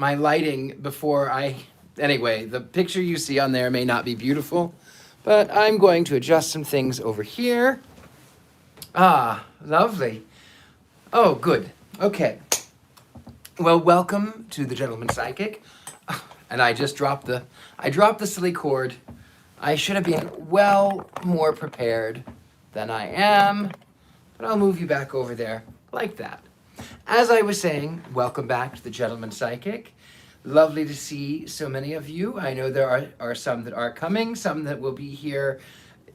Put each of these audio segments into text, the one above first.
my lighting before anyway, the picture you see on there may not be beautiful, but I'm going to adjust some things over here. Ah, lovely. Oh, good. Okay. Well, welcome to the Gentleman Psychic. And I dropped the silly cord. I should have been well more prepared than I am, but I'll move you back over there like that. As I was saying, welcome back to the Gentleman Psychic. Lovely to see so many of you. I know there are some that are coming, some that will be here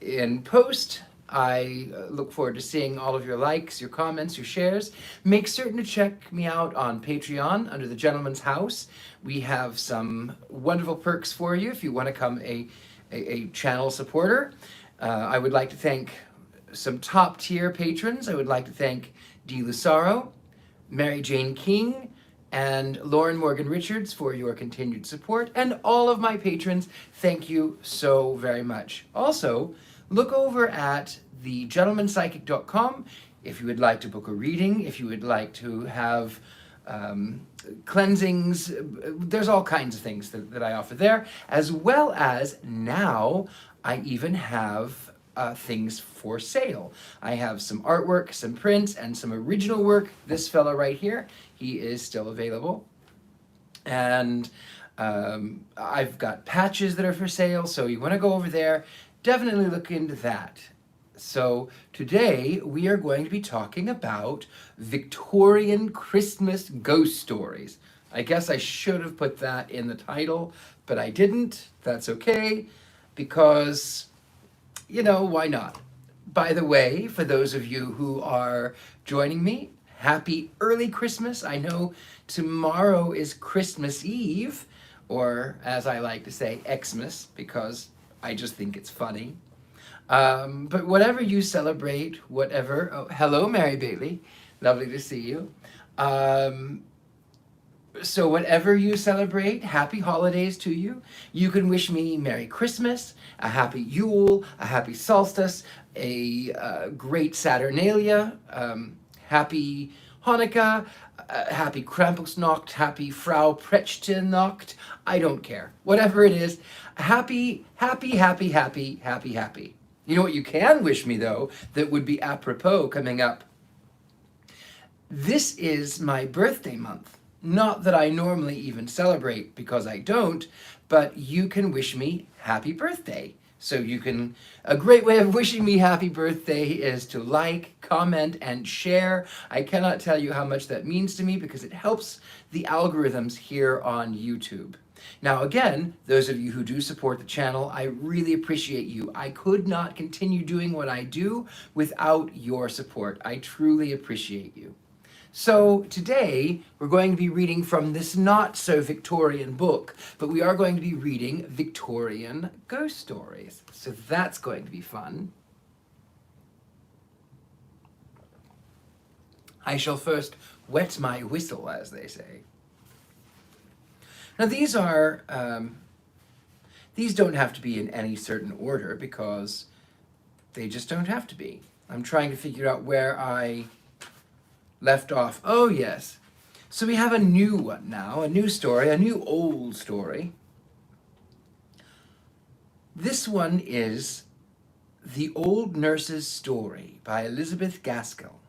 in post. I look forward to seeing all of your likes, your comments, your shares. Make certain to check me out on Patreon under the Gentleman's House. We have some wonderful perks for you if you want to become a channel supporter. I would like to thank some top tier patrons. I would like to thank Dee Lucaro, Mary Jane King, and Lauren Morgan Richards for your continued support. And all of my patrons, thank you so very much. Also, look over at thegentlemanpsychic.com if you would like to book a reading, if you would like to have cleansings. There's all kinds of things that I offer there, as well as now I even have things for sale. I have some artwork, some prints, and some original work. This fellow right here, he is still available. And I've got patches that are for sale, so you want to go over there, definitely look into that. So today we are going to be talking about Victorian Christmas ghost stories. I guess I should have put that in the title, but I didn't. That's okay, because, you know, why not? By the way, for those of you who are joining me, happy early Christmas. I know tomorrow is Christmas Eve, or as I like to say, Xmas, because I just think it's funny. But whatever you celebrate, whatever. Oh, hello, Mary Bailey. Lovely to see you. So whatever you celebrate, happy holidays to you. You can wish me Merry Christmas, a happy Yule, a happy solstice, a great Saturnalia, happy Hanukkah, happy Krampusnacht, happy Frau Prechtinacht. I don't care. Whatever it is, happy, happy, happy, happy, happy, happy. You know what you can wish me, though, that would be apropos coming up? This is my birthday month. Not that I normally even celebrate, because I don't, but you can wish me happy birthday. So you can, a great way of wishing me happy birthday is to like, comment, and share. I cannot tell you how much that means to me, because it helps the algorithms here on YouTube. Now again, those of you who do support the channel, I really appreciate you. I could not continue doing what I do without your support. I truly appreciate you. So today we're going to be reading from this not so Victorian book, but we are going to be reading Victorian ghost stories. So that's going to be fun. I shall first wet my whistle, as they say. Now these don't have to be in any certain order, because they just don't have to be. I'm trying to figure out where I left off. Oh yes. So we have a new one now, a new story, a new old story. This one is The Old Nurse's Story by Elizabeth Gaskell.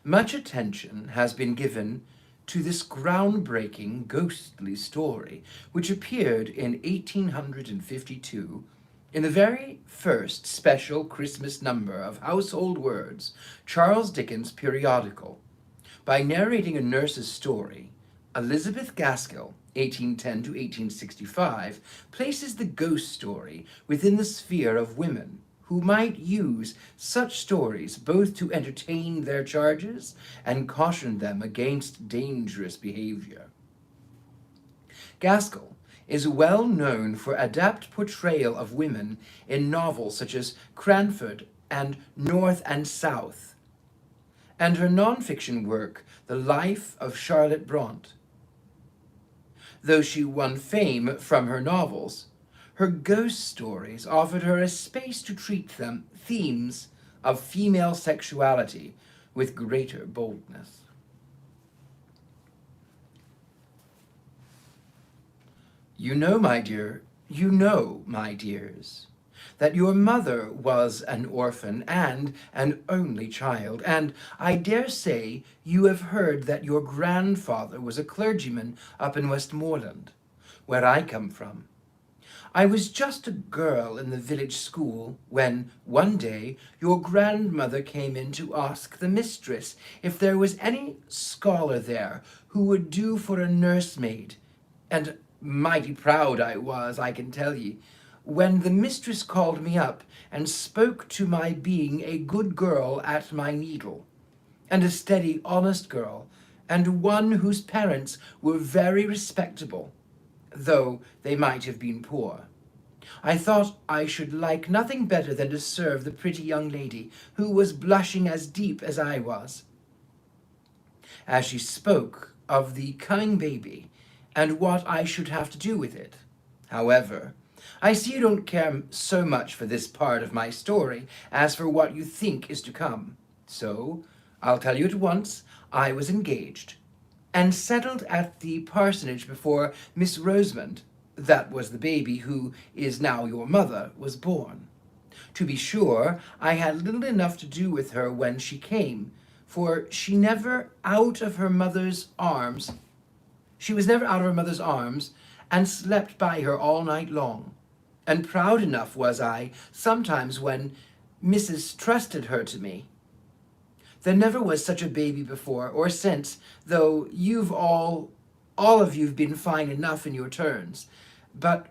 Much attention has been given to this groundbreaking ghostly story, which appeared in 1852 in the very first special Christmas number of Household Words, Charles Dickens' periodical. By narrating a nurse's story, Elizabeth Gaskell, 1810 to 1865, places the ghost story within the sphere of women who might use such stories both to entertain their charges and caution them against dangerous behavior. Gaskell is well known for adept portrayal of women in novels such as Cranford and North and South, and her nonfiction work, The Life of Charlotte Brontë. Though she won fame from her novels, her ghost stories offered her a space to treat themes of female sexuality with greater boldness. You know, my dear, you know, my dears, that your mother was an orphan and an only child, and I dare say you have heard that your grandfather was a clergyman up in Westmoreland, where I come from. I was just a girl in the village school when, one day, your grandmother came in to ask the mistress if there was any scholar there who would do for a nursemaid, and mighty proud I was, I can tell ye, when the mistress called me up and spoke to my being a good girl at my needle, and a steady, honest girl, and one whose parents were very respectable, though they might have been poor. I thought I should like nothing better than to serve the pretty young lady, who was blushing as deep as I was. As she spoke of the coming baby, and what I should have to do with it. However, I see you don't care so much for this part of my story as for what you think is to come. So, I'll tell you at once, I was engaged, and settled at the parsonage before Miss Rosamond, that was the baby who is now your mother, was born. To be sure, I had little enough to do with her when she came, for she was never out of her mother's arms, and slept by her all night long. And proud enough was I sometimes when Mrs. trusted her to me. There never was such a baby before or since, though you've all of you've been fine enough in your turns. But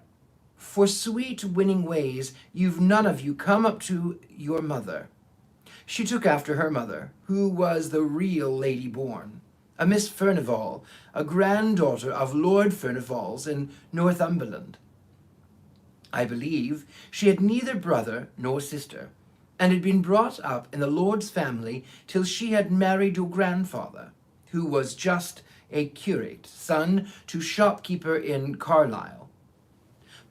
for sweet winning ways, you've none of you come up to your mother. She took after her mother, who was the real lady born, a Miss Furnivall, a granddaughter of Lord Furnivall's in Northumberland. I believe she had neither brother nor sister, and had been brought up in the Lord's family till she had married your grandfather, who was just a curate, son to shopkeeper in Carlisle,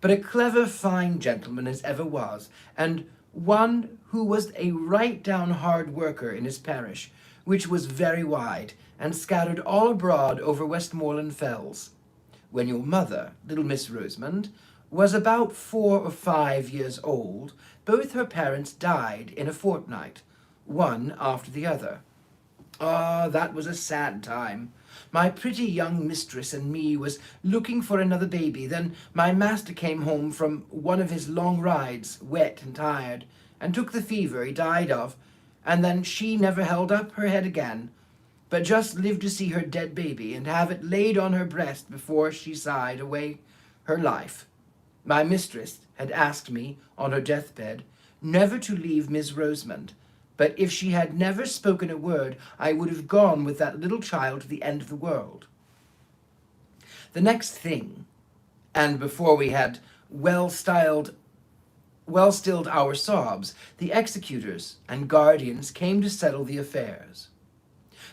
but a clever, fine gentleman as ever was, and one who was a right-down hard worker in his parish, which was very wide, and scattered all abroad over Westmoreland fells. When your mother, little Miss Rosamond, was about 4 or 5 years old, both her parents died in a fortnight, one after the other. Ah, that was a sad time. My pretty young mistress and me was looking for another baby. Then my master came home from one of his long rides, wet and tired, and took the fever he died of, and then she never held up her head again, but just lived to see her dead baby and have it laid on her breast before she sighed away her life. My mistress had asked me, on her deathbed, never to leave Miss Rosamond, but if she had never spoken a word, I would have gone with that little child to the end of the world. The next thing, and before we had well stilled our sobs, the executors and guardians came to settle the affairs.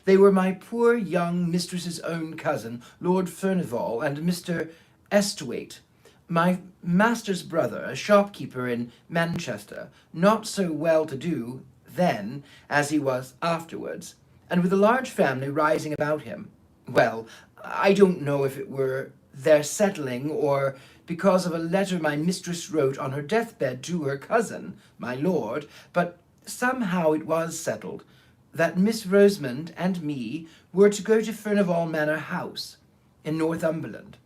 They were my poor young mistress's own cousin, Lord Furnivall, and Mr. Esthwaite, my master's brother, a shopkeeper in Manchester, not so well-to-do then as he was afterwards, and with a large family rising about him. Well, I don't know if it were their settling or because of a letter my mistress wrote on her deathbed to her cousin, my lord, but somehow it was settled that Miss Rosamond and me were to go to Furnivall Manor House in Northumberland.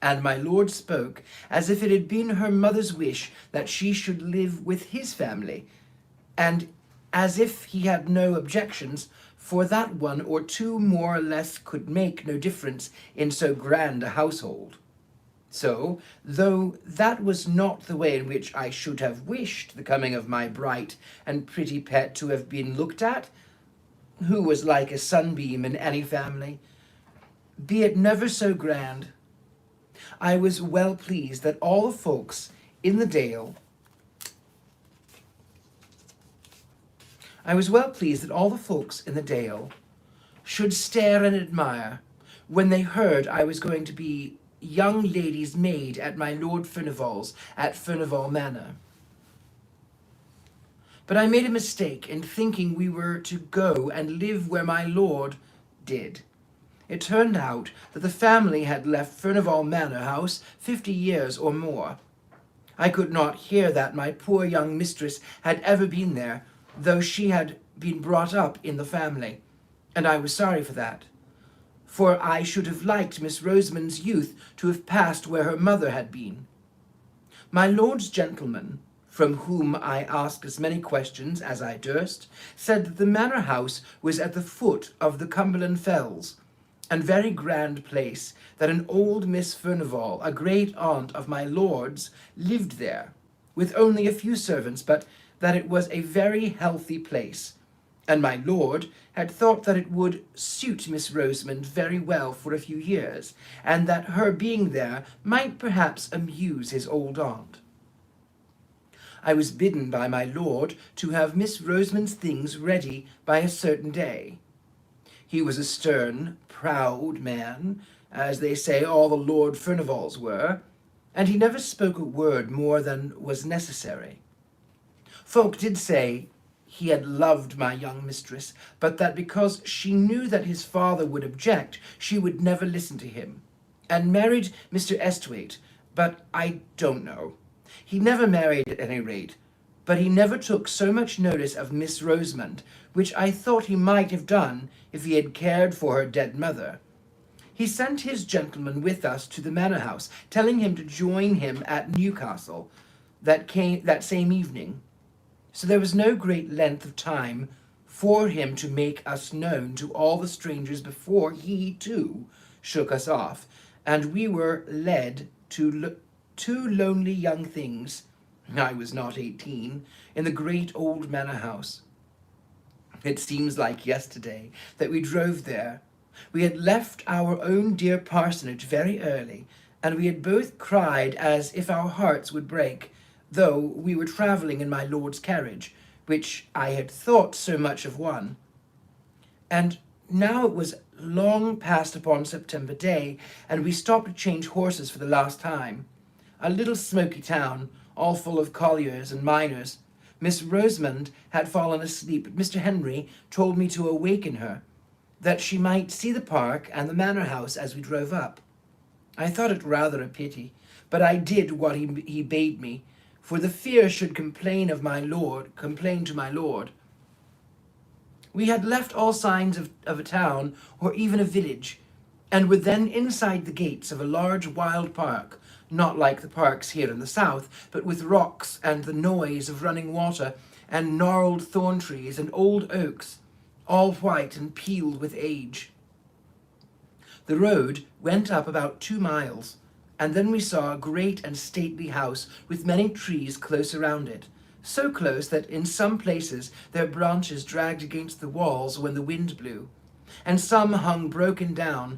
And my lord spoke as if it had been her mother's wish that she should live with his family, and as if he had no objections, for that 1 or 2 more or less could make no difference in so grand a household. So, though that was not the way in which I should have wished the coming of my bright and pretty pet to have been looked at, who was like a sunbeam in any family, be it never so grand, I was well pleased that all the folks in the dale should stare and admire when they heard I was going to be young lady's maid at my Lord Furnivall's at Furnivall Manor. But I made a mistake in thinking we were to go and live where my lord did. it turned out that the family had left Furnival Manor House 50 years or more. I could not hear that my poor young mistress had ever been there, though she had been brought up in the family, and I was sorry for that, for I should have liked Miss Rosamond's youth to have passed where her mother had been. My lord's gentleman, from whom I asked as many questions as I durst, said that the manor house was at the foot of the Cumberland Fells, and very grand place, that an old Miss Furnival, a great aunt of my lord's, lived there, with only a few servants, but that it was a very healthy place, and my lord had thought that it would suit Miss Rosamond very well for a few years, and that her being there might perhaps amuse his old aunt. I was bidden by my lord to have Miss Rosamond's things ready by a certain day. He was a stern, proud man, as they say all the Lord Furnivals were, and he never spoke a word more than was necessary. Folk did say he had loved my young mistress, but that because she knew that his father would object, she would never listen to him, and married Mr. Esthwaite, but I don't know. He never married at any rate, but he never took so much notice of Miss Rosamond, which I thought he might have done if he had cared for her dead mother. He sent his gentleman with us to the manor house, telling him to join him at Newcastle that same evening. So there was no great length of time for him to make us known to all the strangers before he, too, shook us off, and we were led to two lonely young things, I was not 18, in the great old manor house. It seems like yesterday that we drove there. We had left our own dear parsonage very early, and we had both cried as if our hearts would break, though we were travelling in my lord's carriage, which I had thought so much of one. And now it was long past upon September day, and we stopped to change horses for the last time. A little smoky town, all full of colliers and miners. Miss Rosamond had fallen asleep, but Mr. Henry told me to awaken her, that she might see the park and the manor house as we drove up. I thought it rather a pity, but I did what he bade me, for the fear should complain to my lord. We had left all signs of a town or even a village, and were then inside the gates of a large wild park, not like the parks here in the south, but with rocks and the noise of running water, and gnarled thorn trees and old oaks, all white and peeled with age. The road went up about 2 miles, and then we saw a great and stately house with many trees close around it, so close that in some places their branches dragged against the walls when the wind blew, and some hung broken down,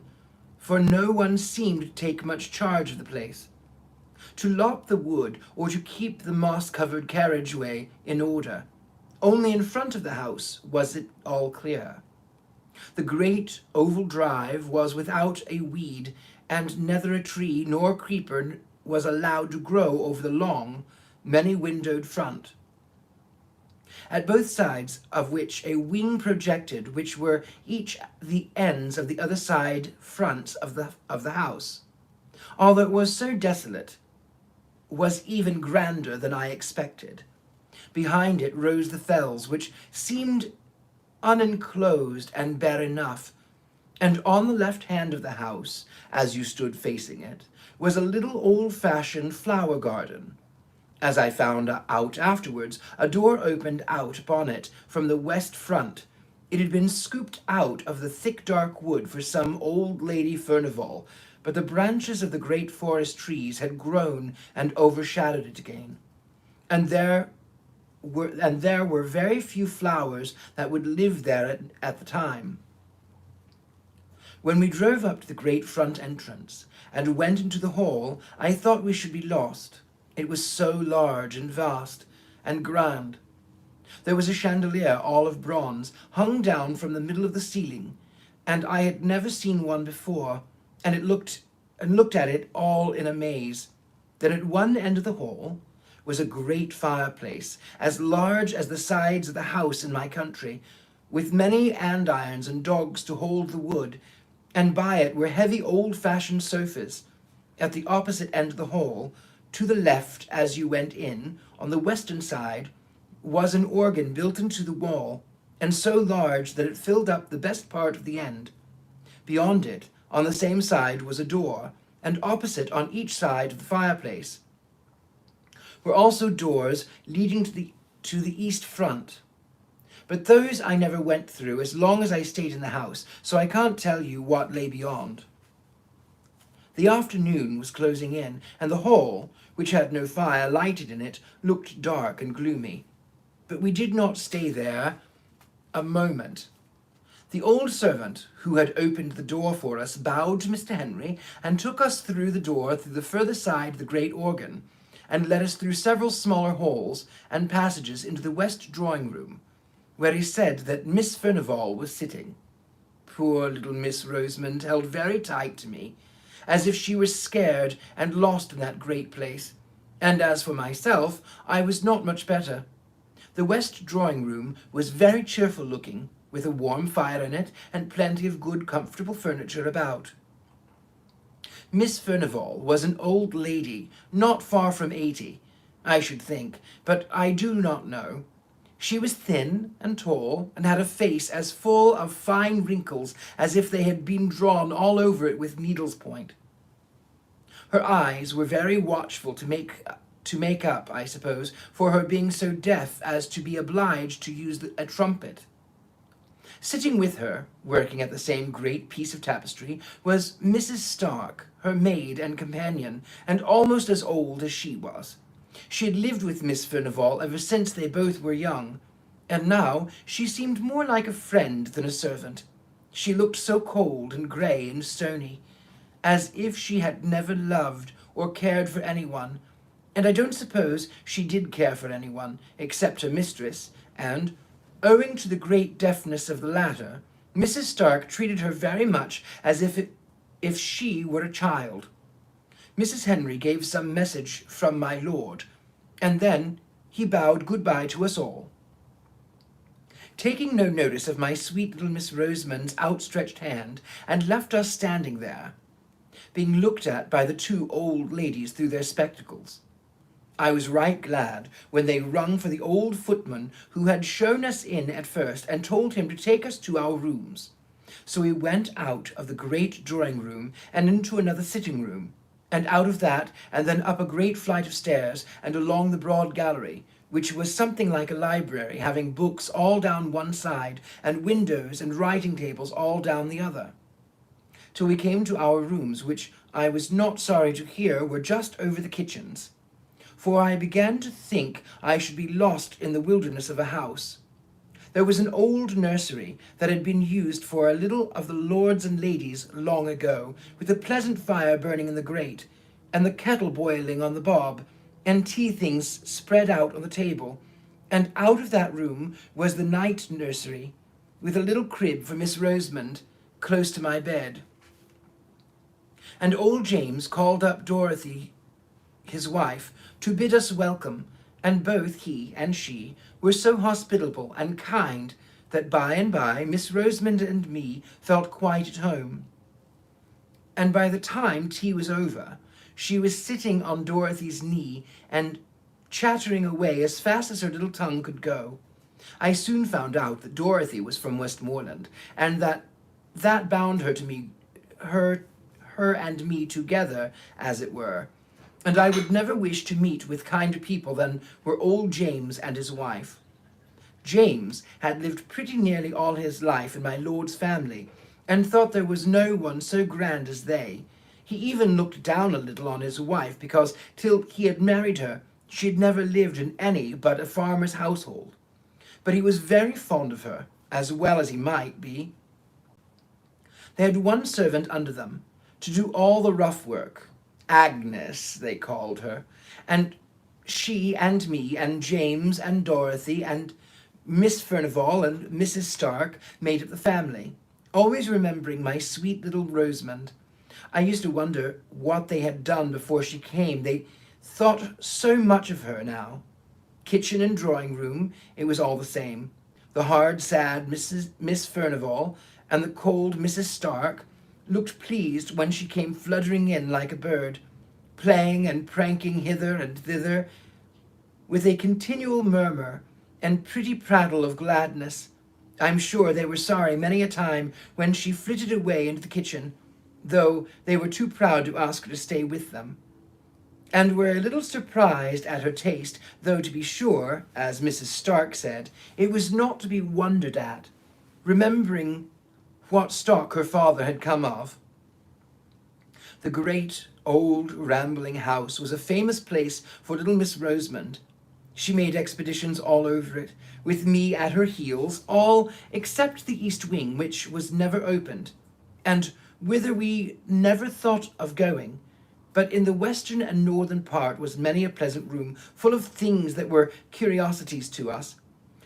for no one seemed to take much charge of the place, to lop the wood or to keep the moss-covered carriageway in order. Only in front of the house was it all clear. The great oval drive was without a weed, and neither a tree nor creeper was allowed to grow over the long, many-windowed front, at both sides of which a wing projected, which were each the ends of the other side fronts of the house. Although it was so desolate, was even grander than I expected. Behind it rose the fells, which seemed unenclosed and bare enough, and on the left hand of the house, as you stood facing it, was a little old-fashioned flower garden. As I found out afterwards, a door opened out upon it from the west front. It had been scooped out of the thick dark wood for some old lady Furnival, but the branches of the great forest trees had grown and overshadowed it again, and there were very few flowers that would live there at the time. When we drove up to the great front entrance and went into the hall, I thought we should be lost. It was so large and vast and grand. There was a chandelier, all of bronze, hung down from the middle of the ceiling, and I had never seen one before, and looked at it all in amaze. Then at one end of the hall was a great fireplace, as large as the sides of the house in my country, with many andirons and dogs to hold the wood, and by it were heavy old-fashioned sofas. At the opposite end of the hall, to the left as you went in, on the western side, was an organ built into the wall, and so large that it filled up the best part of the end. Beyond it, on the same side, was a door, and opposite on each side of the fireplace were also doors leading to the east front. But those I never went through as long as I stayed in the house, so I can't tell you what lay beyond. The afternoon was closing in, and the hall, which had no fire lighted in it, looked dark and gloomy. But we did not stay there a moment. The old servant who had opened the door for us bowed to Mr. Henry and took us through the door through the further side of the great organ, and led us through several smaller halls and passages into the west drawing-room, where he said that Miss Furnivall was sitting. Poor little Miss Rosamond held very tight to me, as if she was scared and lost in that great place, and as for myself, I was not much better. The west drawing-room was very cheerful-looking, with a warm fire in it and plenty of good comfortable furniture about. Miss Furnivall was an old lady, not far from 80, I should think, but I do not know. She was thin and tall, and had a face as full of fine wrinkles as if they had been drawn all over it with needle's point. Her eyes were very watchful to make up, I suppose, for her being so deaf as to be obliged to use a trumpet. Sitting with her, working at the same great piece of tapestry, was Mrs. Stark, her maid and companion, and almost as old as she was. She had lived with Miss Furnivall ever since they both were young, and now she seemed more like a friend than a servant. She looked so cold and grey and stony, as if she had never loved or cared for anyone, and I don't suppose she did care for anyone, except her mistress, and, owing to the great deafness of the latter, Mrs. Stark treated her very much as if she were a child. Mrs. Henry gave some message from my lord, and then he bowed good-bye to us all. Taking no notice of my sweet little Miss Rosamond's outstretched hand, and left us standing there, being looked at by the two old ladies through their spectacles. I was right glad when they rung for the old footman who had shown us in at first and told him to take us to our rooms. So we went out of the great drawing-room and into another sitting-room, and out of that and then up a great flight of stairs and along the broad gallery, which was something like a library, having books all down one side and windows and writing tables all down the other, till we came to our rooms, which I was not sorry to hear were just over the kitchens, for I began to think I should be lost in the wilderness of a house. There was an old nursery that had been used for a little of the lords and ladies long ago, with a pleasant fire burning in the grate, and the kettle boiling on the bob, and tea things spread out on the table, and out of that room was the night nursery, with a little crib for Miss Rosamond, close to my bed. And old James called up Dorothy, his wife, to bid us welcome, and both he and she were so hospitable and kind that by and by Miss Rosamond and me felt quite at home. And by the time tea was over, she was sitting on Dorothy's knee and chattering away as fast as her little tongue could go. I soon found out that Dorothy was from Westmoreland, and that bound her to me, her and me together, as it were, and I would never wish to meet with kinder people than were old James and his wife. James had lived pretty nearly all his life in my lord's family, and thought there was no one so grand as they. He even looked down a little on his wife, because till he had married her, she had never lived in any but a farmer's household. But he was very fond of her, as well as he might be. They had one servant under them, to do all the rough work. Agnes, they called her, and she and me and James and Dorothy and Miss Furnivall and Mrs. Stark made up the family, always remembering my sweet little Rosamond. I used to wonder what they had done before she came. They thought so much of her now. Kitchen and drawing-room, it was all the same. The hard, sad Miss Furnivall and the cold Mrs. Stark looked pleased when she came fluttering in like a bird, playing and pranking hither and thither, with a continual murmur and pretty prattle of gladness. I'm sure they were sorry many a time when she flitted away into the kitchen, though they were too proud to ask her to stay with them, and were a little surprised at her taste, though to be sure, as Mrs. Stark said, it was not to be wondered at, remembering what stock her father had come of. The great old rambling house was a famous place for little Miss Rosamond. She made expeditions all over it, with me at her heels, all except the east wing, which was never opened, and whither we never thought of going. But in the western and northern part was many a pleasant room, full of things that were curiosities to us,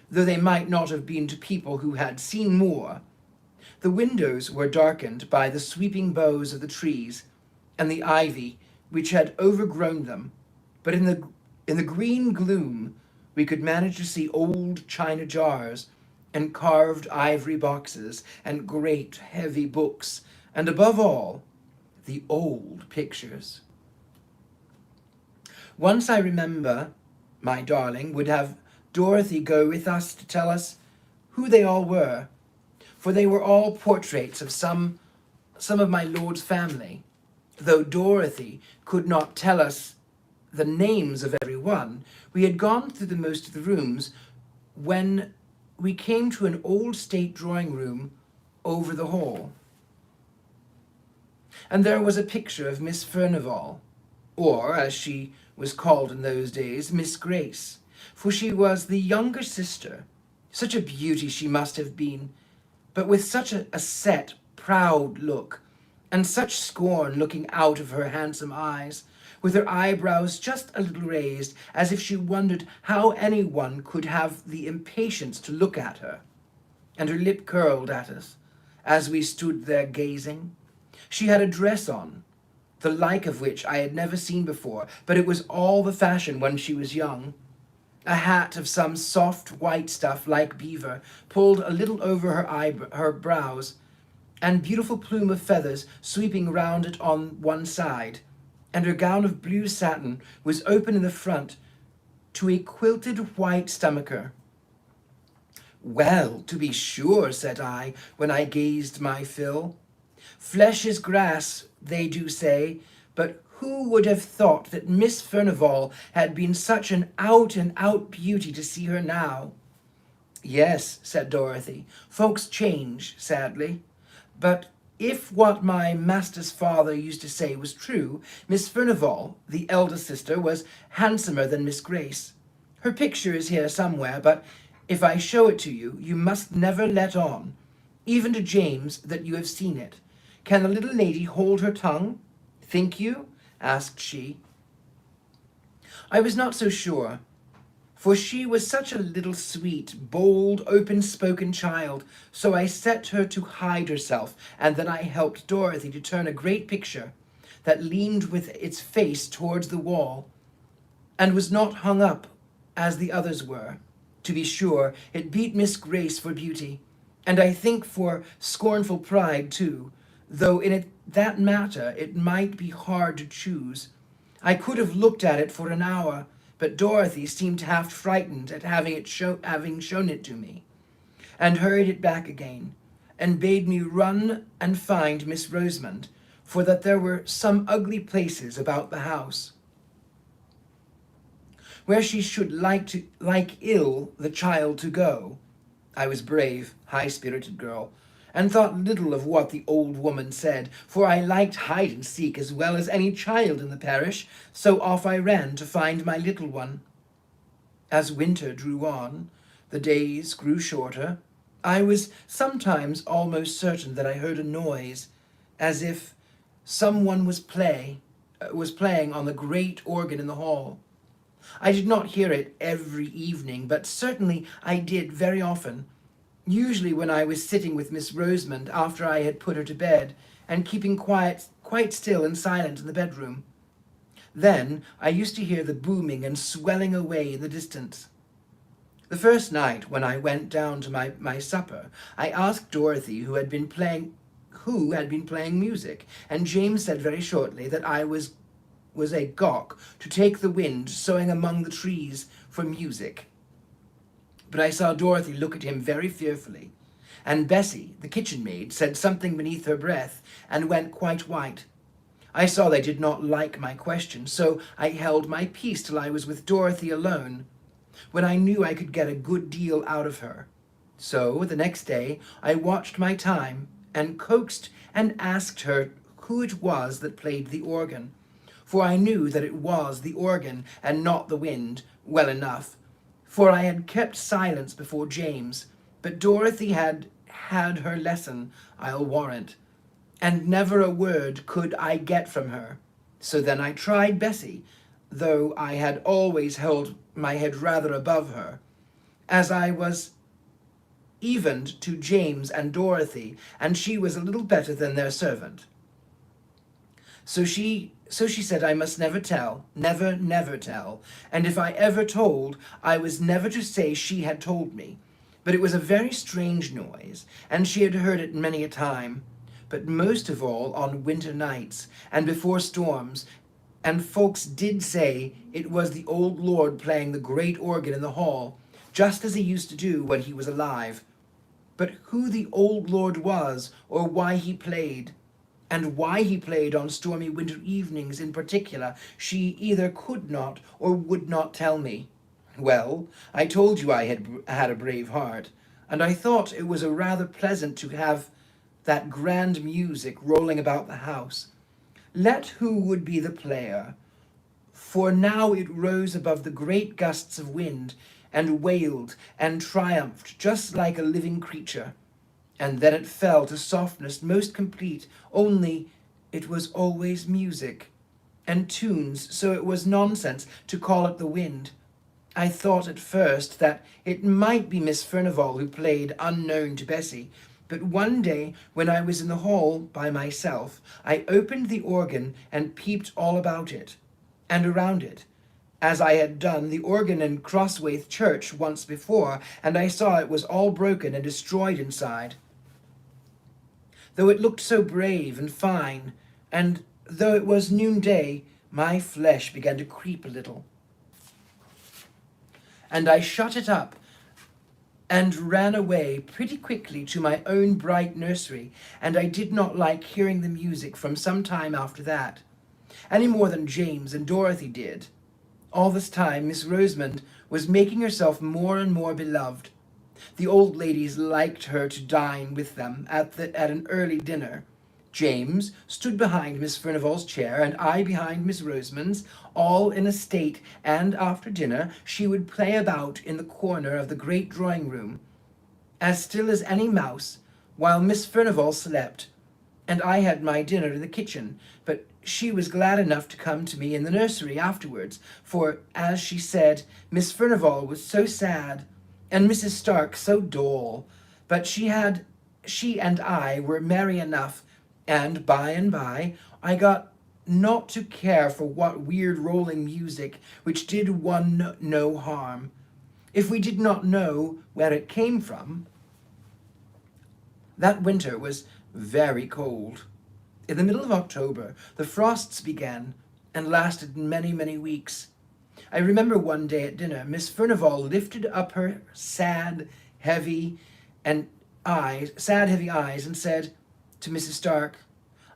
though they might not have been to people who had seen more. The windows were darkened by the sweeping boughs of the trees, and the ivy, which had overgrown them, but in the green gloom we could manage to see old china jars, and carved ivory boxes, and great heavy books, and above all, the old pictures. Once I remember, my darling would have Dorothy go with us to tell us who they all were, for they were all portraits of some of my lord's family, though Dorothy could not tell us the names of every one. We had gone through the most of the rooms when we came to an old state drawing room over the hall. And there was a picture of Miss Furnivall, or, as she was called in those days, Miss Grace, for she was the younger sister. Such a beauty she must have been, but with such a set, proud look, and such scorn looking out of her handsome eyes, with her eyebrows just a little raised, as if she wondered how anyone could have the impatience to look at her, and her lip curled at us, as we stood there gazing. She had a dress on, the like of which I had never seen before, but it was all the fashion when she was young. A hat of some soft white stuff like beaver, pulled a little over her brows, and beautiful plume of feathers sweeping round it on one side, and her gown of blue satin was open in the front to a quilted white stomacher. "Well, to be sure," said I, when I gazed my fill. "Flesh is grass, they do say, but who would have thought that Miss Furnivall had been such an out-and-out beauty to see her now?" "Yes," said Dorothy, "folks change, sadly. But if what my master's father used to say was true, Miss Furnivall, the elder sister, was handsomer than Miss Grace. Her picture is here somewhere, but if I show it to you, you must never let on, even to James, that you have seen it. Can the little lady hold her tongue, think you?" asked she. I was not so sure, for she was such a little sweet, bold, open-spoken child, so I set her to hide herself, and then I helped Dorothy to turn a great picture that leaned with its face towards the wall, and was not hung up as the others were. To be sure, it beat Miss Grace for beauty, and I think for scornful pride too, though in that matter it might be hard to choose. I could have looked at it for an hour, but Dorothy seemed half frightened at having shown it to me, and hurried it back again, and bade me run and find Miss Rosamond, for that there were some ugly places about the house, where she should like ill the child to go. I was brave, high-spirited girl, and thought little of what the old woman said, for I liked hide-and-seek as well as any child in the parish, so off I ran to find my little one. As winter drew on, the days grew shorter. I was sometimes almost certain that I heard a noise, as if someone was playing on the great organ in the hall. I did not hear it every evening, but certainly I did very often, usually when I was sitting with Miss Rosamond after I had put her to bed, and keeping quite still and silent in the bedroom. Then I used to hear the booming and swelling away in the distance. The first night when I went down to my supper, I asked Dorothy, who had been playing who had been playing music, and James said very shortly that I was a gawk to take the wind sowing among the trees for music. But I saw Dorothy look at him very fearfully, and Bessie, the kitchen maid, said something beneath her breath and went quite white. I saw they did not like my question, so I held my peace till I was with Dorothy alone, when I knew I could get a good deal out of her. So the next day I watched my time and coaxed and asked her who it was that played the organ, for I knew that it was the organ and not the wind well enough, for I had kept silence before James, but Dorothy had had her lesson, I'll warrant, and never a word could I get from her. So then I tried Bessie, though I had always held my head rather above her, as I was evened to James and Dorothy, and she was a little better than their servant. So she said I must never tell, never tell, and if I ever told, I was never to say she had told me. But it was a very strange noise, and she had heard it many a time, but most of all on winter nights, and before storms, and folks did say it was the old lord playing the great organ in the hall, just as he used to do when he was alive. But who the old lord was, or why he played, and why he played on stormy winter evenings in particular, she either could not or would not tell me. Well, I told you I had a brave heart, and I thought it was a rather pleasant to have that grand music rolling about the house. Let who would be the player, for now it rose above the great gusts of wind, and wailed and triumphed just like a living creature. And then it fell to softness most complete, only it was always music, and tunes, so it was nonsense to call it the wind. I thought at first that it might be Miss Furnivall who played unknown to Bessie, but one day when I was in the hall by myself, I opened the organ and peeped all about it, and around it, as I had done the organ in Crosswaith Church once before, and I saw it was all broken and destroyed inside. Though it looked so brave and fine, and though it was noonday, my flesh began to creep a little. And I shut it up and ran away pretty quickly to my own bright nursery, and I did not like hearing the music from some time after that, any more than James and Dorothy did. All this time Miss Rosamond was making herself more and more beloved. The old ladies liked her to dine with them at an early dinner. James stood behind Miss Furnivall's chair, and I behind Miss Rosamond's, all in a state, and after dinner she would play about in the corner of the great drawing-room, as still as any mouse, while Miss Furnivall slept, and I had my dinner in the kitchen, but she was glad enough to come to me in the nursery afterwards, for, as she said, Miss Furnivall was so sad, and Mrs. Stark so dull, but she and I were merry enough, and by I got not to care for what weird rolling music which did one no harm, if we did not know where it came from. That winter was very cold. In the middle of October, the frosts began and lasted many weeks. I remember one day at dinner, Miss Furnivall lifted up her sad, heavy eyes and said to Mrs. Stark,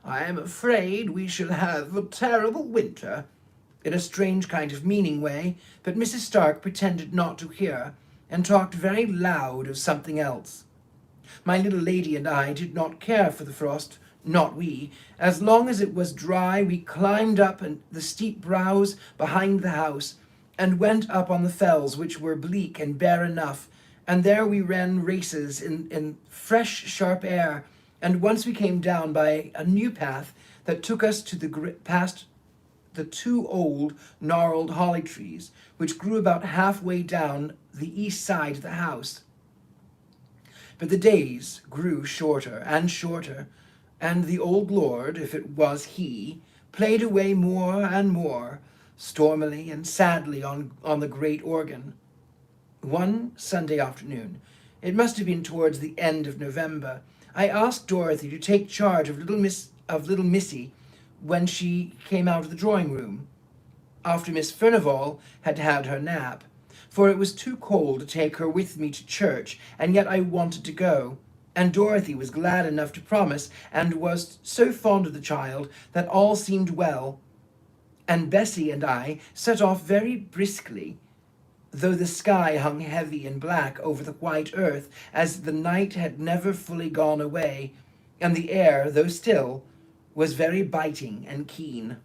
"I am afraid we shall have a terrible winter," in a strange kind of meaning way, but Mrs. Stark pretended not to hear, and talked very loud of something else. My little lady and I did not care for the frost, not we. As long as it was dry, we climbed up the steep brows behind the house, and went up on the fells, which were bleak and bare enough, and there we ran races in fresh, sharp air, and once we came down by a new path that took us past the two old, gnarled holly trees, which grew about halfway down the east side of the house. But the days grew shorter and shorter, and the old lord, if it was he, played away more and more, stormily and sadly on the great organ. One Sunday afternoon, it must have been towards the end of November, I asked Dorothy to take charge of little Missy when she came out of the drawing room, after Miss Furnivall had had her nap, for it was too cold to take her with me to church, and yet I wanted to go. And Dorothy was glad enough to promise, and was so fond of the child that all seemed well. And Bessie and I set off very briskly, though the sky hung heavy and black over the white earth, as the night had never fully gone away, and the air, though still, was very biting and keen.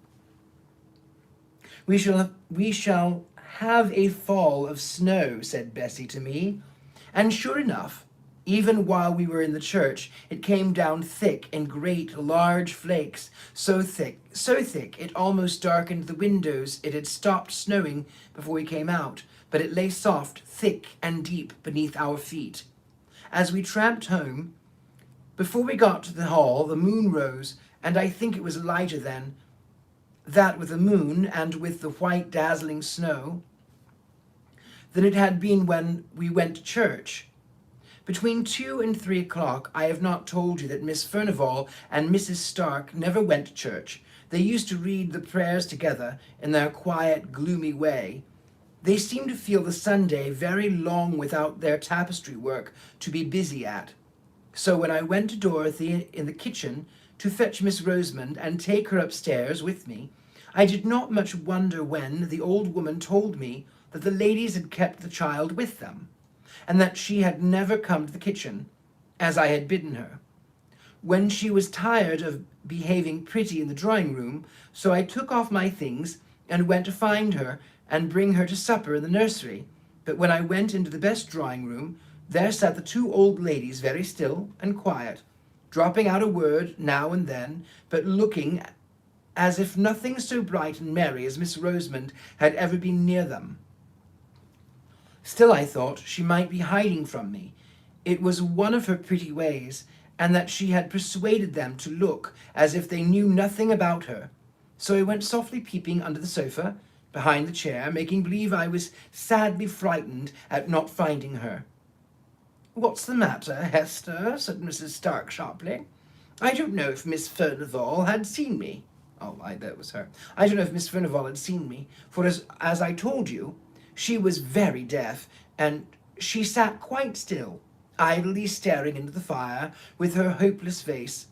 We shall have a fall of snow, said Bessie to me. And sure enough, even while we were in the church, it came down thick in great large flakes, so thick it almost darkened the windows. It had stopped snowing before we came out, but it lay soft, thick, and deep beneath our feet. As we tramped home, before we got to the hall, the moon rose, and I think it was lighter then, that with the moon and with the white dazzling snow, than it had been when we went to church. Between 2 and 3 o'clock, I have not told you that Miss Furnivall and Mrs. Stark never went to church. They used to read the prayers together in their quiet, gloomy way. They seemed to feel the Sunday very long without their tapestry work to be busy at. So when I went to Dorothy in the kitchen to fetch Miss Rosamond and take her upstairs with me, I did not much wonder when the old woman told me that the ladies had kept the child with them, and that she had never come to the kitchen, as I had bidden her. When she was tired of behaving pretty in the drawing room, so I took off my things and went to find her and bring her to supper in the nursery. But when I went into the best drawing room, there sat the 2 old ladies very still and quiet, dropping out a word now and then, but looking as if nothing so bright and merry as Miss Rosamond had ever been near them. Still I thought she might be hiding from me. It was one of her pretty ways, and that she had persuaded them to look as if they knew nothing about her. So I went softly peeping under the sofa, behind the chair, making believe I was sadly frightened at not finding her. "What's the matter, Hester?" said Mrs. Stark sharply. "I don't know if Miss Furnivall had seen me." That was her. "I don't know if Miss Furnivall had seen me, for as I told you, she was very deaf, and she sat quite still, idly staring into the fire with her hopeless face.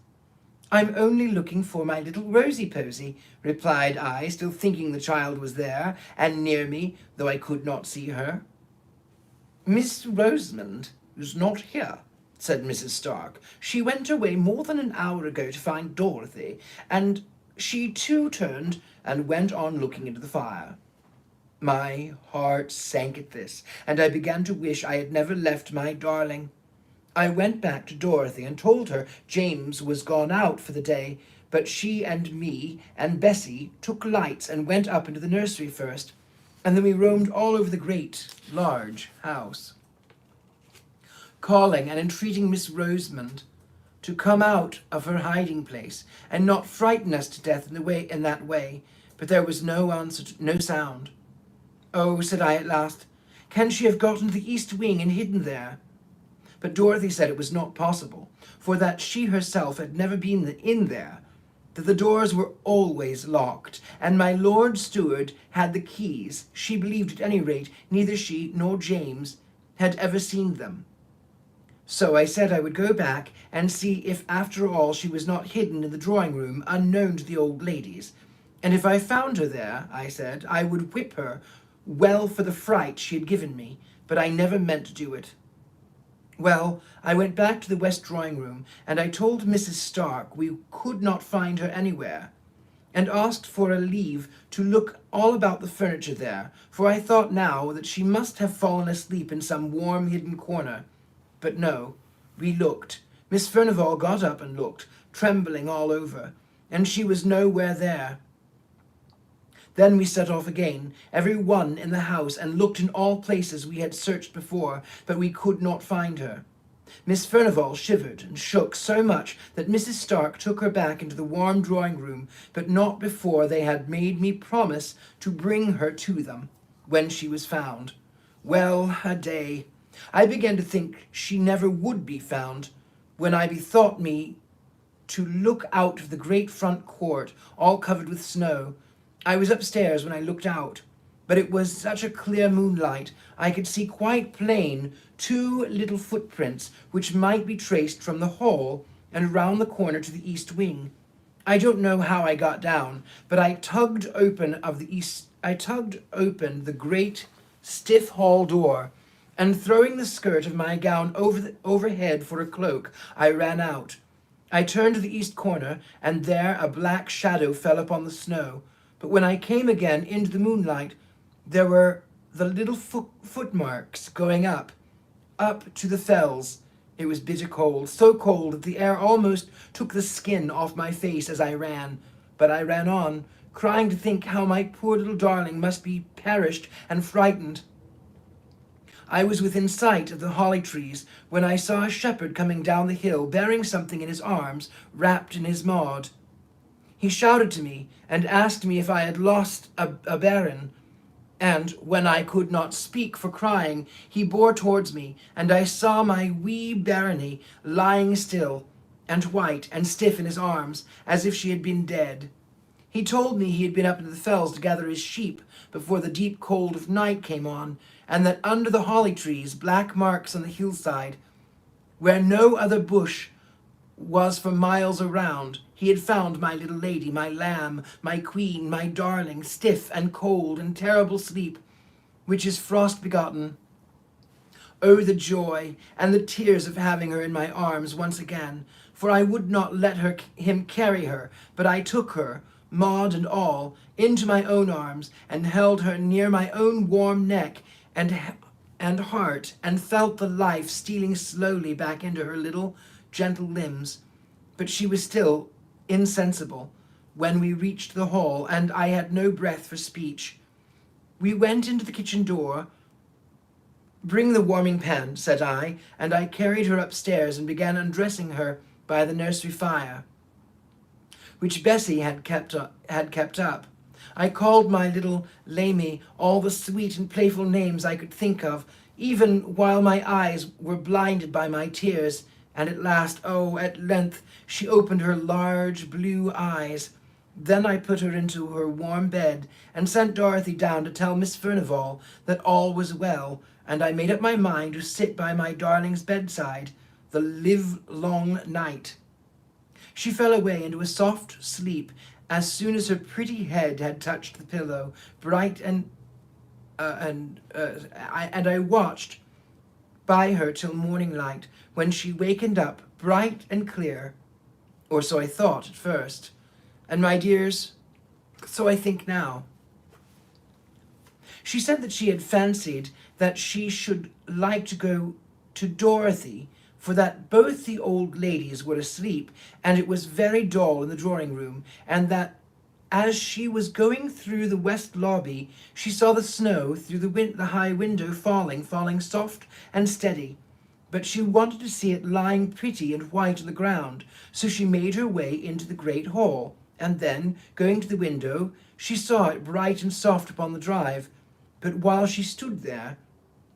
"I'm only looking for my little Rosy-Posy," replied I, still thinking the child was there and near me, though I could not see her. "Miss Rosamond is not here," said Mrs. Stark. "She went away more than an hour ago to find Dorothy, and she too turned and went on looking into the fire." My heart sank at this, and I began to wish I had never left my darling. I went back to Dorothy and told her James was gone out for the day, but she and me and Bessie took lights and went up into the nursery first, and then we roamed all over the great, large house, calling and entreating Miss Rosamond to come out of her hiding place and not frighten us to death in that way, but there was no answer, no sound. "Oh," said I at last, "can she have got into the east wing and hidden there?" But Dorothy said it was not possible, for that she herself had never been in there, that the doors were always locked, and my Lord Steward had the keys. She believed at any rate neither she nor James had ever seen them. So I said I would go back and see if after all she was not hidden in the drawing room unknown to the old ladies, and if I found her there, I said, I would whip her well for the fright she had given me, but I never meant to do it. Well, I went back to the west drawing room, and I told Mrs. Stark we could not find her anywhere, and asked for a leave to look all about the furniture there, for I thought now that she must have fallen asleep in some warm hidden corner. But no, we looked. Miss Furnivall got up and looked, trembling all over, and she was nowhere there. Then we set off again, every one in the house, and looked in all places we had searched before, but we could not find her. Miss Furnivall shivered and shook so much that Mrs. Stark took her back into the warm drawing room, but not before they had made me promise to bring her to them when she was found. Well, a day! I began to think she never would be found, when I bethought me to look out of the great front court, all covered with snow. I was upstairs when I looked out, but it was such a clear moonlight I could see quite plain 2 little footprints which might be traced from the hall and round the corner to the east wing. I don't know how I got down, but I tugged open the great stiff hall door, and throwing the skirt of my gown overhead for a cloak, I ran out. I turned to the east corner, and there a black shadow fell upon the snow. But when I came again into the moonlight, there were the little footmarks going up to the fells. It was bitter cold, so cold that the air almost took the skin off my face as I ran. But I ran on, crying to think how my poor little darling must be perished and frightened. I was within sight of the holly trees when I saw a shepherd coming down the hill, bearing something in his arms, wrapped in his maud. He shouted to me and asked me if I had lost a bairn, and when I could not speak for crying, he bore towards me, and I saw my wee bairnie lying still and white and stiff in his arms, as if she had been dead. He told me he had been up into the fells to gather his sheep before the deep cold of night came on, and that under the holly trees, black marks on the hillside, where no other bush was for miles around, he had found my little lady, my lamb, my queen, my darling, stiff and cold and terrible sleep, which is frost begotten. Oh, the joy and the tears of having her in my arms once again, for I would not let him carry her, but I took her, Maud and all, into my own arms, and held her near my own warm neck and heart, and felt the life stealing slowly back into her little, gentle limbs. But she was still insensible when we reached the hall, and I had no breath for speech. We went into the kitchen door. "Bring the warming pan," said I, and I carried her upstairs and began undressing her by the nursery fire, which Bessie had kept up. I called my little Lamie all the sweet and playful names I could think of, even while my eyes were blinded by my tears, and at length, she opened her large blue eyes. Then I put her into her warm bed, and sent Dorothy down to tell Miss Furnivall that all was well, and I made up my mind to sit by my darling's bedside the livelong night. She fell away into a soft sleep as soon as her pretty head had touched the pillow, and I watched by her till morning light, when she wakened up bright and clear, or so I thought at first, and my dears, so I think now. She said that she had fancied that she should like to go to Dorothy, for that both the old ladies were asleep, and it was very dull in the drawing-room, and that as she was going through the west lobby, she saw the snow through the high window falling soft and steady. But she wanted to see it lying pretty and white on the ground, so she made her way into the great hall, and then, going to the window, she saw it bright and soft upon the drive. But while she stood there,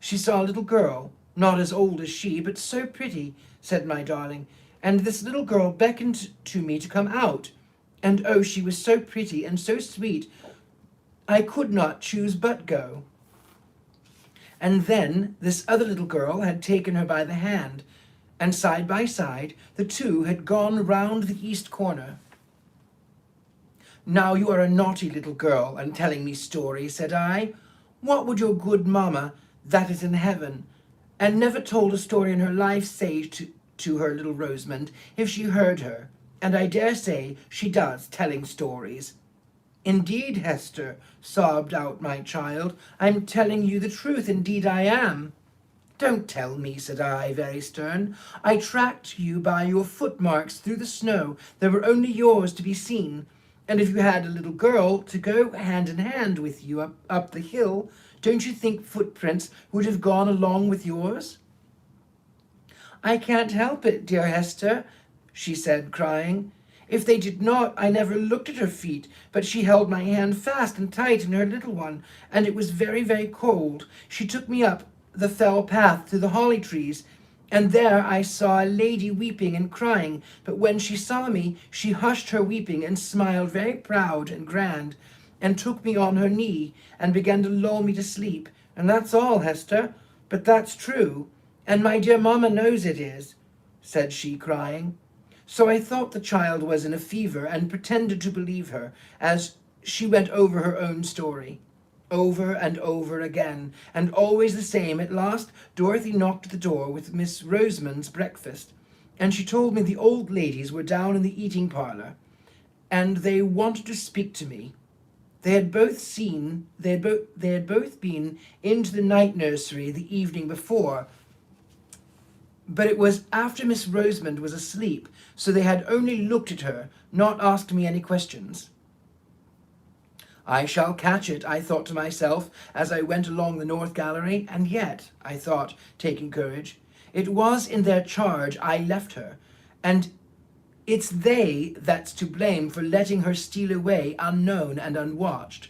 she saw a little girl, not as old as she, but so pretty, said my darling, and this little girl beckoned to me to come out, and oh, she was so pretty and so sweet, I could not choose but go. And then this other little girl had taken her by the hand, and side by side the two had gone round the east corner. "Now you are a naughty little girl, and telling me stories," said I. "What would your good mamma, that is in heaven, and never told a story in her life, say to her little Rosamond, if she heard her? And I dare say she does, telling stories." "Indeed, Hester," sobbed out my child, "I'm telling you the truth, indeed I am." "Don't tell me," said I, very stern. "I tracked you by your footmarks through the snow. There were only yours to be seen. And if you had a little girl to go hand in hand with you up the hill, don't you think footprints would have gone along with yours?" "I can't help it, dear Hester," she said, crying. "If they did not, I never looked at her feet, but she held my hand fast and tight in her little one, and it was very, very cold. She took me up the fell path to the holly trees, And there I saw a lady weeping and crying, but when she saw me, she hushed her weeping and smiled very proud and grand, and took me on her knee, and began to lull me to sleep. And that's all, Hester, but that's true, and my dear mamma knows it is, said she, crying. So I thought the child was in a fever, and pretended to believe her, as she went over her own story. Over and over again, and always the same. At last Dorothy knocked at the door with Miss Rosamond's breakfast, and she told me the old ladies were down in the eating parlour, and they wanted to speak to me. They had both been into the night nursery the evening before, but it was after Miss Rosamond was asleep, so they had only looked at her, not asked me any questions. I shall catch it, I thought to myself as I went along the north gallery, and yet, I thought, taking courage, it was in their charge I left her, and it's they that's to blame for letting her steal away unknown and unwatched.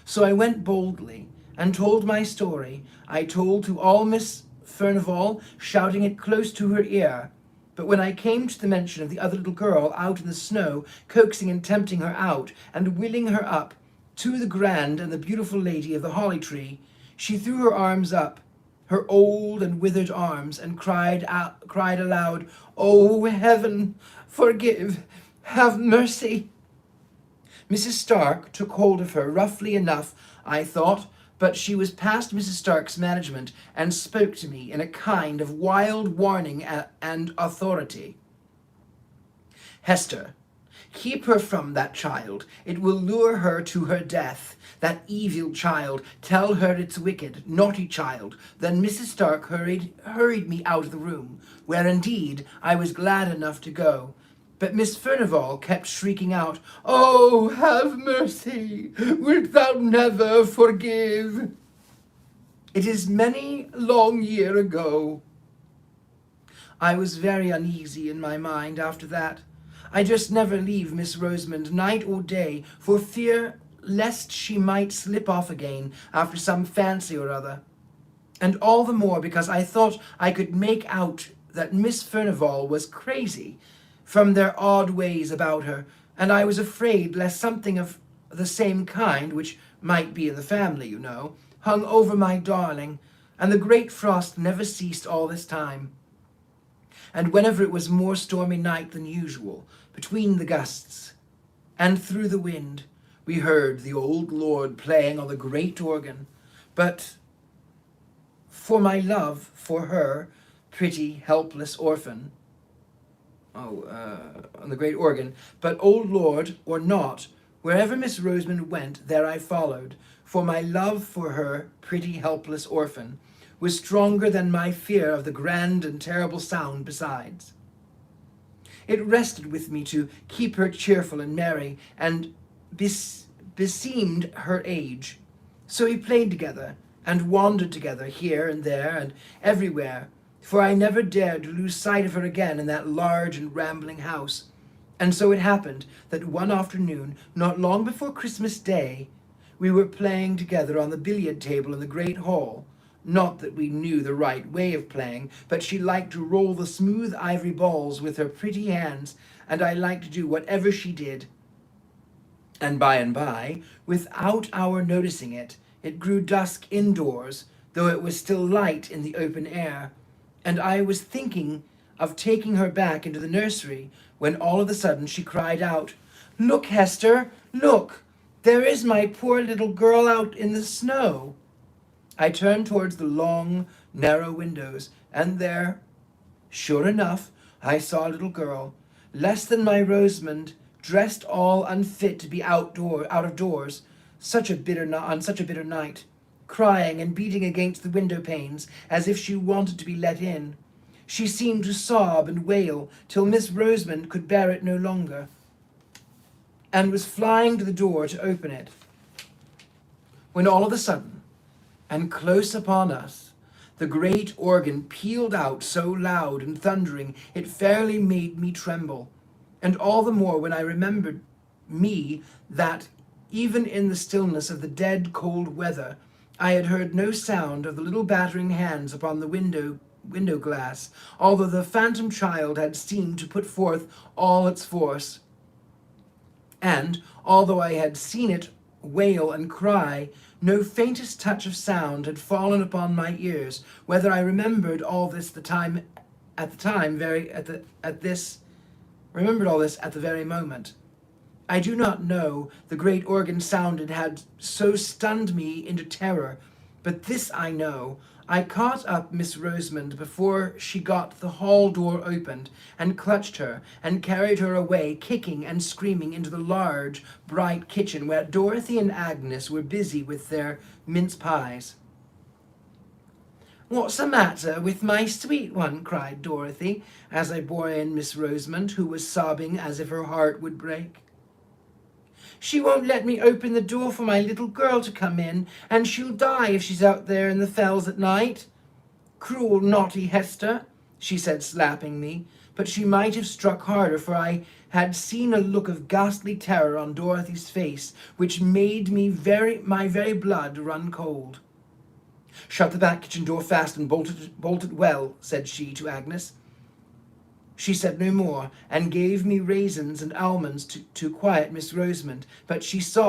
So I went boldly and told my story. I told to all Miss Furnivall, shouting it close to her ear. But when I came to the mention of the other little girl out in the snow, coaxing and tempting her out, and willing her up to the grand and the beautiful lady of the holly tree, she threw her arms up, her old and withered arms, and cried aloud, "Oh, heaven, forgive, have mercy." Mrs. Stark took hold of her roughly enough, I thought, but she was past Mrs. Stark's management, and spoke to me in a kind of wild warning and authority. "Hester, keep her from that child. It will lure her to her death. That evil child. Tell her it's wicked, naughty child." Then Mrs. Stark hurried me out of the room, where indeed I was glad enough to go. But Miss Furnivall kept shrieking out, "Oh, have mercy! Wilt thou never forgive? It is many long year ago." I was very uneasy in my mind after that. I just never leave Miss Rosamond night or day, for fear lest she might slip off again after some fancy or other. And all the more because I thought I could make out that Miss Furnivall was crazy from their odd ways about her, and I was afraid lest something of the same kind, which might be in the family, you know, hung over my darling, and the great frost never ceased all this time. And whenever it was more stormy night than usual, between the gusts, and through the wind, we heard the old lord playing on the great organ. But for my love for her, pretty, helpless orphan, on the great organ, but old lord or not, wherever Miss Rosamond went, there I followed, for my love for her, pretty, helpless orphan, was stronger than my fear of the grand and terrible sound besides. It rested with me to keep her cheerful and merry, and beseemed her age. So we played together, and wandered together here and there and everywhere, for I never dared to lose sight of her again in that large and rambling house. And so it happened that one afternoon, not long before Christmas Day, we were playing together on the billiard table in the great hall. Not that we knew the right way of playing, but she liked to roll the smooth ivory balls with her pretty hands, and I liked to do whatever she did. And by, without our noticing it, it grew dusk indoors, though it was still light in the open air, and I was thinking of taking her back into the nursery, when all of a sudden she cried out, "Look, Hester, look! There is my poor little girl out in the snow." I turned towards the long, narrow windows, and there, sure enough, I saw a little girl, less than my Rosamond, dressed all unfit to be out of doors, on such a bitter night, crying and beating against the window panes as if she wanted to be let in. She seemed to sob and wail till Miss Rosamond could bear it no longer, and was flying to the door to open it, when all of a sudden, and close upon us, the great organ pealed out so loud and thundering it fairly made me tremble, and all the more when I remembered me that even in the stillness of the dead cold weather I had heard no sound of the little battering hands upon the window window glass, although the phantom child had seemed to put forth all its force. And, although I had seen it wail and cry, no faintest touch of sound had fallen upon my ears. Whether I remembered all this remembered all this at the very moment, I do not know. The great organ sounded had so stunned me into terror, but this I know. I caught up Miss Rosamond before she got the hall door opened, and clutched her, and carried her away, kicking and screaming, into the large, bright kitchen, where Dorothy and Agnes were busy with their mince pies. "What's the matter with my sweet one?" cried Dorothy, as I bore in Miss Rosamond, who was sobbing as if her heart would break. "She won't let me open the door for my little girl to come in, and she'll die if she's out there in the fells at night. Cruel, naughty Hester," she said, slapping me, but she might have struck harder, for I had seen a look of ghastly terror on Dorothy's face, which made my very blood run cold. "Shut the back kitchen door fast and bolt it well," said she to Agnes. She said no more, and gave me raisins and almonds to quiet Miss Rosamond, but she saw